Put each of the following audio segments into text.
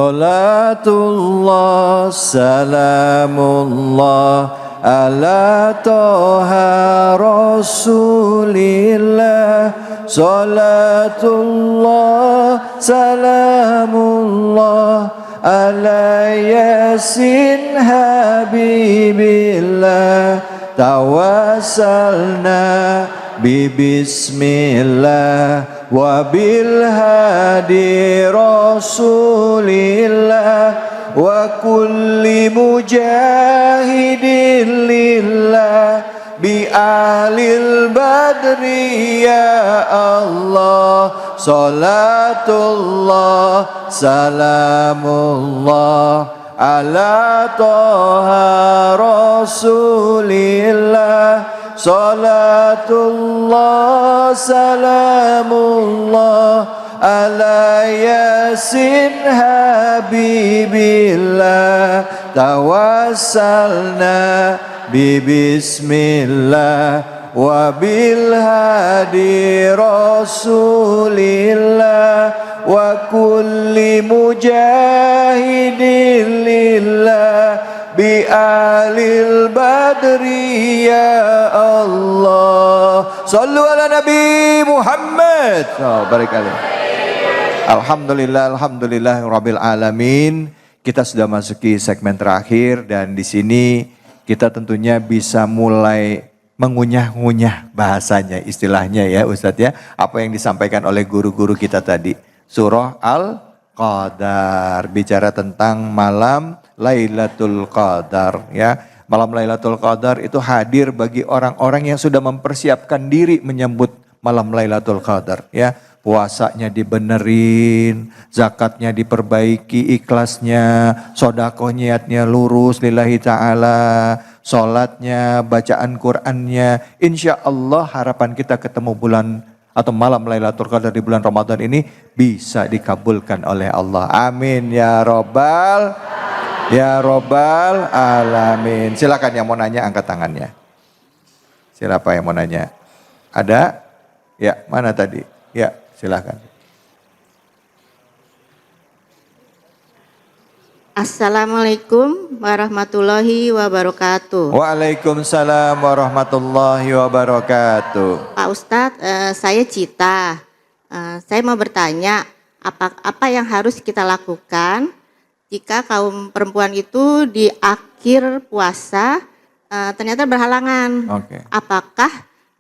Salatullah salamullah ala toha rasulillah. Salatullah salamullah ala yasin habibillah. Tawassalna bismillah wa bil hadi rasulillah wa kulli mujahidin lillah bi ahlil badri ya Allah. Salatullah salamullah ala toha rasulillah. Salatullah salamullah ala yasin habibillah. Tawassalna bismillah wa bil hadi rasulillah wa kulli mujahidin lillah bi alil badri ya Allah. Sallu ala Nabi Muhammad. Alhamdulillah, alhamdulillah rabbil alamin. Kita sudah masuki segmen terakhir dan di sini kita tentunya bisa mulai mengunyah-ngunyah bahasanya, istilahnya ya Ustadz ya. Apa yang disampaikan oleh guru-guru kita tadi. Surah Al-Qadar bicara tentang malam Lailatul Qadar ya. Malam Lailatul Qadar itu hadir bagi orang-orang yang sudah mempersiapkan diri menyambut malam Lailatul Qadar ya. Puasanya dibenerin, zakatnya diperbaiki, ikhlasnya, sedekah niatnya lurus lillahi ta'ala, sholatnya, bacaan Qur'annya. Insya Allah harapan kita ketemu bulan atau malam Lailatul Qadar di bulan Ramadan ini bisa dikabulkan oleh Allah. Amin ya Rabbal alamin. Silakan yang mau nanya angkat tangannya. Siapa yang mau nanya? Ada? Ya, mana tadi? Ya, silakan. Assalamualaikum warahmatullahi wabarakatuh. Waalaikumsalam warahmatullahi wabarakatuh. Pak Ustadz, saya Cita. Saya mau bertanya, apa yang harus kita lakukan jika kaum perempuan itu di akhir puasa ternyata berhalangan? Apakah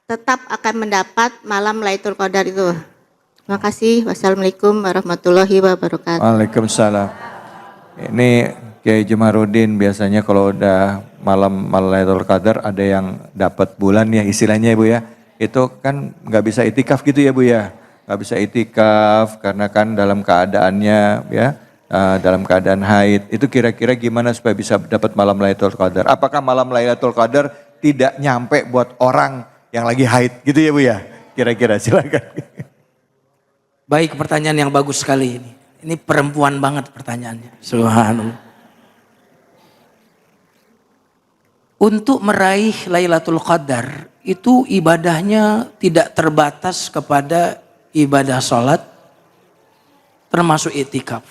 tetap akan mendapat malam Lailatul Qadar itu? Terima kasih. Wassalamualaikum warahmatullahi wabarakatuh. Waalaikumsalam. Ini Kiai Jumaruddin biasanya kalau udah malam Lailatul Qadar ada yang dapat bulan ya istilahnya Ibu ya. Itu kan nggak bisa itikaf gitu ya Bu ya. Nggak bisa itikaf karena kan dalam keadaannya ya. Dalam keadaan haid. Itu kira-kira gimana supaya bisa dapat malam Lailatul Qadar? Apakah malam Lailatul Qadar tidak nyampe buat orang yang lagi haid gitu ya Bu ya? Kira-kira silakan. Baik, pertanyaan yang bagus sekali ini. Ini perempuan banget pertanyaannya. Subhanallah. Untuk meraih Lailatul Qadar itu ibadahnya tidak terbatas kepada ibadah sholat termasuk iktikaf.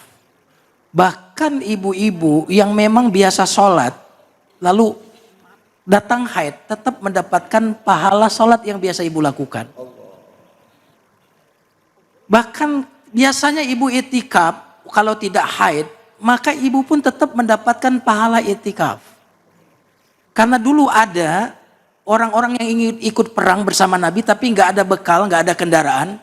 Bahkan ibu-ibu yang memang biasa sholat lalu datang haid tetap mendapatkan pahala sholat yang biasa ibu lakukan. Bahkan biasanya ibu iktikaf kalau tidak haid, maka ibu pun tetap mendapatkan pahala iktikaf. Karena dulu ada orang-orang yang ingin ikut perang bersama Nabi tapi nggak ada bekal, nggak ada kendaraan.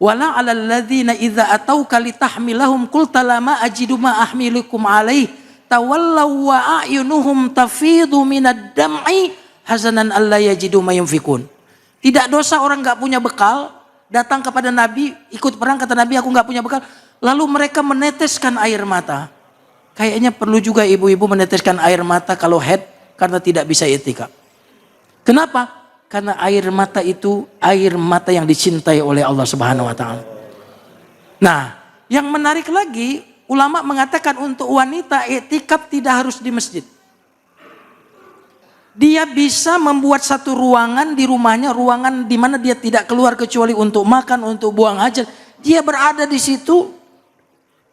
Wala 'alal ladzina idza atauka litahmilahum qulta lama ajidu ma ahmilukum alaih tawallaw wa a'yunuhum tafidu minad dam'i hazanan alla yajidu ma yunfikun. Tidak dosa orang nggak punya bekal datang kepada Nabi, ikut perang, kata Nabi aku nggak punya bekal. Lalu mereka meneteskan air mata. Kayaknya perlu juga ibu-ibu meneteskan air mata kalau haid karena tidak bisa iktikaf. Kenapa? Karena air mata itu air mata yang dicintai oleh Allah Subhanahu wa taala. Nah, yang menarik lagi, ulama mengatakan untuk wanita iktikaf tidak harus di masjid. Dia bisa membuat satu ruangan di rumahnya, ruangan di mana dia tidak keluar kecuali untuk makan, untuk buang hajat. Dia berada di situ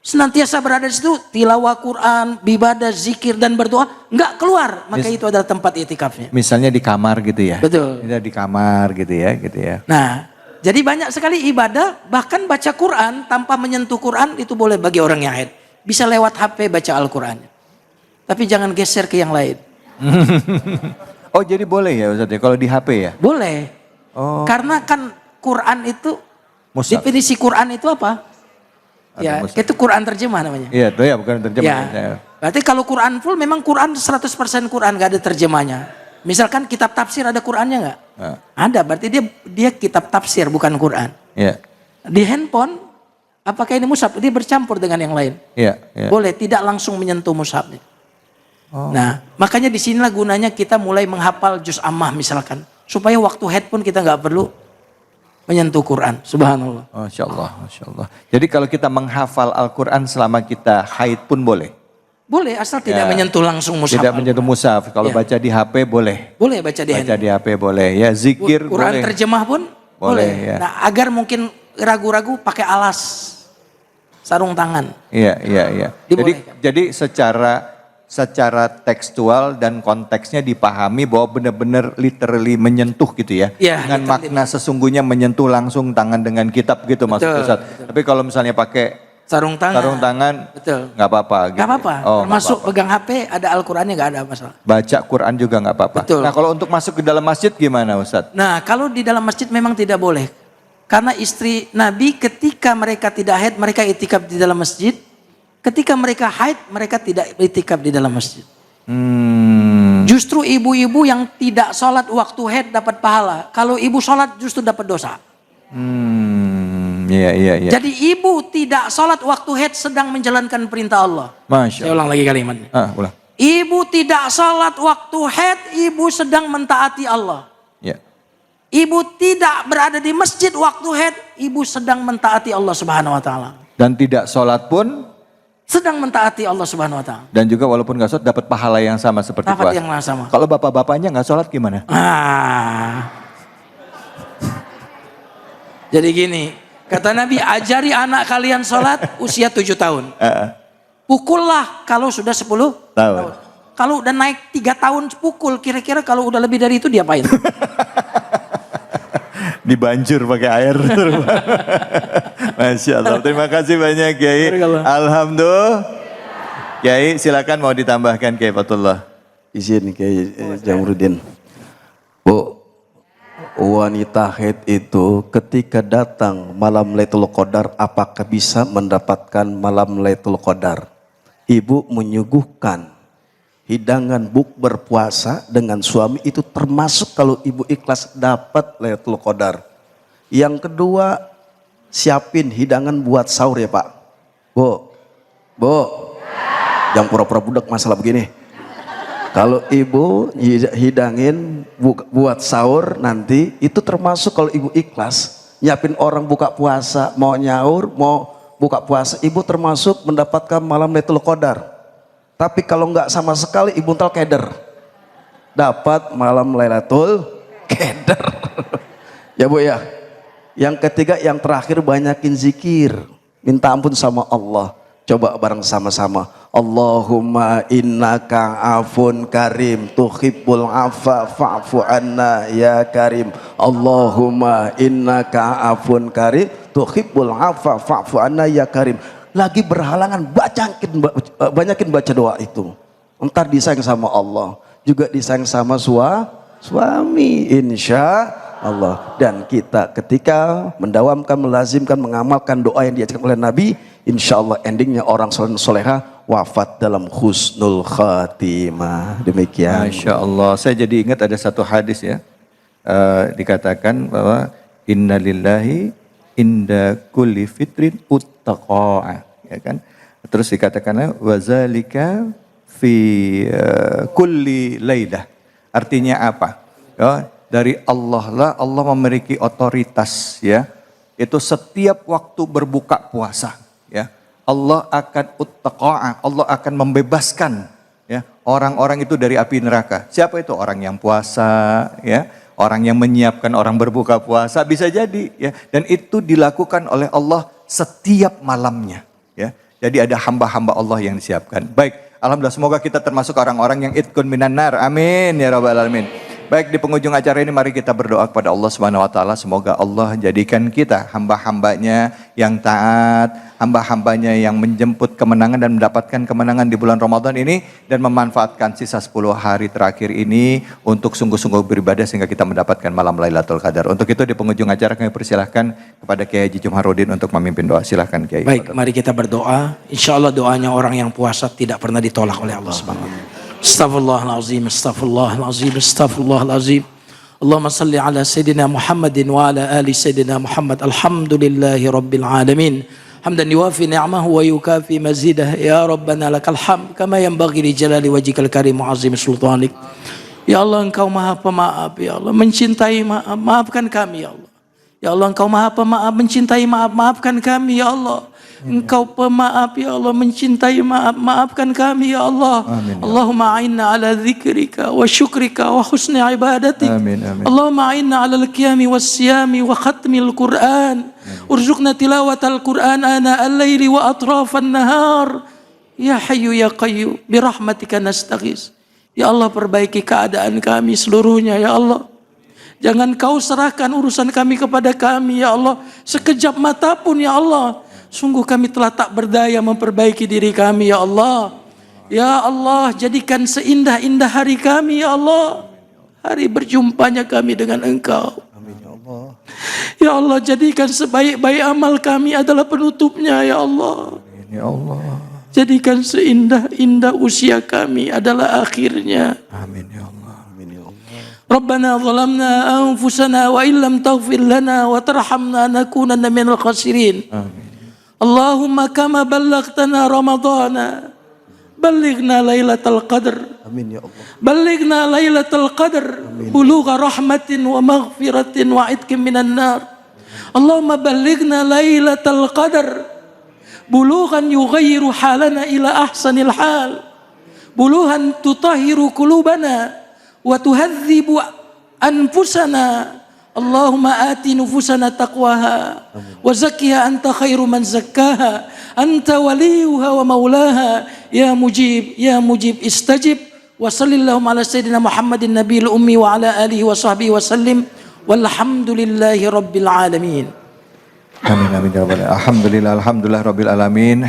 senantiasa berada di situ, tilawah Quran, ibadah, zikir dan berdoa, nggak keluar, maka itu adalah tempat itikafnya. Misalnya di kamar gitu ya. Betul. Kita di kamar gitu ya. Nah, jadi banyak sekali ibadah, bahkan baca Quran tanpa menyentuh Quran itu boleh bagi orang yang haid. Bisa lewat HP baca Al-Qurannya. Tapi jangan geser ke yang lain. Oh jadi boleh ya Ustaz ya, kalau di HP ya? Boleh. Oh. Karena kan Quran itu, Mushaf. definisi Quran itu apa? Ada Ya, mushaf. itu Quran terjemah namanya. Iya tuh ya, bukan terjemah. Ya. Berarti kalau Quran full memang Quran 100% Quran, gak ada terjemahnya. Misalkan kitab tafsir ada Qurannya nggak? Ada, berarti dia kitab tafsir bukan Quran. Iya. Di handphone, apakah ini mushaf? Dia bercampur dengan yang lain. Iya. Boleh, tidak langsung menyentuh mushafnya. Oh. Nah, makanya disinilah gunanya kita mulai menghafal juz ammah misalkan. Supaya waktu haid pun kita nggak perlu menyentuh Quran. Subhanallah. Masya Allah, Masya Allah. Jadi kalau kita menghafal Al-Quran selama kita haid pun boleh? Boleh, asal tidak Ya. menyentuh langsung mushaf. Tidak menyentuh mushaf. Kalau Ya. baca di HP boleh? Boleh baca di Baca handphone. di HP boleh. Ya zikir Quran boleh. terjemah pun Boleh, boleh. ya. Nah, agar mungkin ragu-ragu pakai alas, sarung tangan. Iya. Dibolehkan. Jadi secara tekstual dan konteksnya dipahami bahwa benar-benar literally menyentuh gitu ya. Iya, Dengan literally. makna sesungguhnya menyentuh langsung tangan dengan kitab gitu maksud Betul, Ustaz. betul. Tapi kalau misalnya pakai Sarung tangan. sarung tangan Betul. nggak apa-apa gitu. Gak apa-apa. Oh, nggak Termasuk apa-apa. pegang HP ada Al-Qurannya gak ada masalah. Baca Quran juga nggak apa-apa. Betul. Nah kalau untuk masuk ke dalam masjid gimana Ustaz? Nah, kalau di dalam masjid memang tidak boleh. Karena istri Nabi ketika mereka tidak haid, mereka itikaf di dalam masjid. Ketika mereka haid, mereka tidak itikaf di dalam masjid. Justru ibu-ibu yang tidak sholat waktu haid dapat pahala. Kalau ibu sholat justru dapat dosa. Iya. Jadi ibu tidak sholat waktu haid sedang menjalankan perintah Allah. Masya Saya Allah. ulang lagi kalimatnya. Ulang. Ibu tidak sholat waktu haid, ibu sedang mentaati Allah. Ya. Ibu tidak berada di masjid waktu haid, ibu sedang mentaati Allah Subhanahu wa taala. Dan tidak sholat pun Sedang mentaati Allah Subhanahu wa taala. dan juga walaupun nggak sholat dapat pahala yang sama seperti Dapat puasa. yang sama. Kalau bapak-bapaknya nggak sholat gimana? Jadi gini, kata Nabi, ajari anak kalian sholat usia 7 tahun. Pukullah kalau sudah 10 Tahun. Kalau udah naik 3 tahun pukul, kira-kira kalau udah lebih dari itu diapain? Dibanjur pakai air. Masya Allah. Terima kasih banyak Kiai. Alhamdulillah. Kiai silakan mau ditambahkan Kiai Fatullah. Izin Kiai Jamrudin. Bu, wanita haid itu ketika datang malam Lailatul Qadar apakah bisa mendapatkan malam Lailatul Qadar? Ibu menyuguhkan hidangan bukber puasa dengan suami itu termasuk kalau ibu ikhlas dapat Lailatul Qadar. Yang kedua, siapin hidangan buat sahur ya Pak. Bu, jangan pura-pura budak masalah begini. Kalau ibu hidangin buat sahur nanti itu termasuk kalau ibu ikhlas. Nyiapin orang buka puasa, mau nyaur, mau buka puasa, ibu termasuk mendapatkan malam Lailatul Qadar. Tapi kalau nggak sama sekali ibu ntal keder. Dapat malam Lailatul Qadar. Ya Bu ya. Yang ketiga, yang terakhir banyakin zikir. Minta ampun sama Allah. Coba bareng sama-sama. Allahumma innaka afun karim tuhibbul afa fa'fu anna ya karim. Allahumma innaka afun karim tuhibbul afa fa'fu anna ya karim. Lagi berhalangan banyakin baca doa itu. Entar disayang sama Allah, juga disayang sama suami insya Allah. Dan kita ketika mendawamkan, melazimkan, mengamalkan doa yang diajarkan oleh Nabi, insya Allah endingnya orang soleha wafat dalam husnul khatimah. Demikian. Masya Allah. Saya jadi ingat ada satu hadis ya. Dikatakan bahwa innalillahi inda kulli fitrin uttaqa'a, ya kan? Terus dikatakan wazalika fi kulli lailah. Artinya apa? Ya, dari Allah lah, Allah memiliki otoritas ya. Itu setiap waktu berbuka puasa ya. Allah akan uttaqa'a, Allah akan membebaskan ya orang-orang itu dari api neraka. Siapa itu? Orang yang puasa ya. Orang yang menyiapkan orang berbuka puasa bisa jadi ya, dan itu dilakukan oleh Allah setiap malamnya ya. Jadi ada hamba-hamba Allah yang disiapkan. Baik, alhamdulillah semoga kita termasuk orang-orang yang itkun minan nar. Amin ya rabbal alamin. Baik, di penghujung acara ini mari kita berdoa kepada Allah Subhanahu wa taala, semoga Allah jadikan kita hamba-hambanya yang taat, hamba-hambanya yang menjemput kemenangan dan mendapatkan kemenangan di bulan Ramadan ini, dan memanfaatkan sisa 10 hari terakhir ini untuk sungguh-sungguh beribadah sehingga kita mendapatkan malam Lailatul Qadar. Untuk itu di penghujung acara kami persilahkan kepada Kiai Haji Jumharudin untuk memimpin doa. Silahkan Kiai. Baik, mari kita berdoa. Insya Allah doanya orang yang puasa tidak pernah ditolak oleh Allah Subhanahu wa taala. Astaghfirullahalazim, astaghfirullahalazim, astaghfirullahalazim. Allahumma salli ala Sayyidina Muhammadin wa ala ali Sayyidina Muhammad. Alhamdulillahi Rabbil Alamin. Hamdan yuwafi ni'amahu wa yukafi mazidah. Ya Rabbana lakal hamd kama yanbaghi li jalali wajhikal karim wa azim sultanik. Ya Allah, Engkau Maha Pemaaf, ya Allah, mencintai maaf, maafkan kami ya Allah. Ya Allah, Engkau Maha Pemaaf, mencintai maaf, maafkan kami ya Allah. Engkau pemaaf ya Allah, mencintai maaf, maafkan kami ya Allah. Amin, ya Allahumma a'inna ala dzikrika wa syukrika wa husni ibadatik. Amin, amin. Allahumma a'inna ala al-qiyami was-siyami wa khatmil Qur'an. Urzuqna tilawatal Qur'an ana al-laili wa atrafan nahar. Ya Hayyu ya Qayyum bi rahmatika nastaghis. Ya Allah, perbaiki keadaan kami seluruhnya ya Allah. Jangan Kau serahkan urusan kami kepada kami ya Allah. Sekejap mata pun ya Allah. Sungguh kami telah tak berdaya memperbaiki diri kami ya Allah. Ya Allah, jadikan seindah-indah hari kami ya Allah. Hari berjumpanya kami dengan Engkau. Amin ya Allah. Ya Allah, jadikan sebaik-baik amal kami adalah penutupnya ya Allah. Amin ya Allah. Jadikan seindah-indah usia kami adalah akhirnya. Amin ya Allah. Rabbana zalamna anfusana wa illam taghfir lana wa tarhamna nakunanna minal khasirin. Amin. Allahumma kama ballaghtana Ramadana, ballighna Lailatul Qadar. Amin ya Allah. Ballighna Lailatul Qadar, bulugha rahmatin wa maghfiratin wa itqin minan nar. Allahumma ballighna Lailatul Qadar, bulughan yughayyiru halana ila ahsanil hal, bulughan tutahhiru qulubana wa tuhadzibu anfusana. Allahumma ati nufusana taqwaha wa zakkiha anta khairu man zakkaha anta waliyuha wa maulaha ya mujib istajib wa sallallahu ala sayyidina Muhammadin nabiyil ummi wa ala alihi wa sahbihi wa sallim walhamdulillahi rabbil alamin. Amin amin ya rabbal alamin. Alhamdulillah rabbil alamin.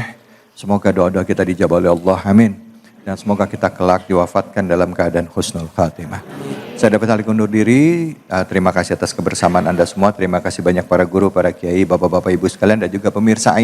Semoga doa-doa kita dijawab oleh Allah. Amin. Dan semoga kita kelak diwafatkan dalam keadaan husnul khatimah. Saya dapat alih undur diri. Terima kasih atas kebersamaan Anda semua. Terima kasih banyak para guru, para kiai, bapak-bapak, ibu sekalian, dan juga pemirsa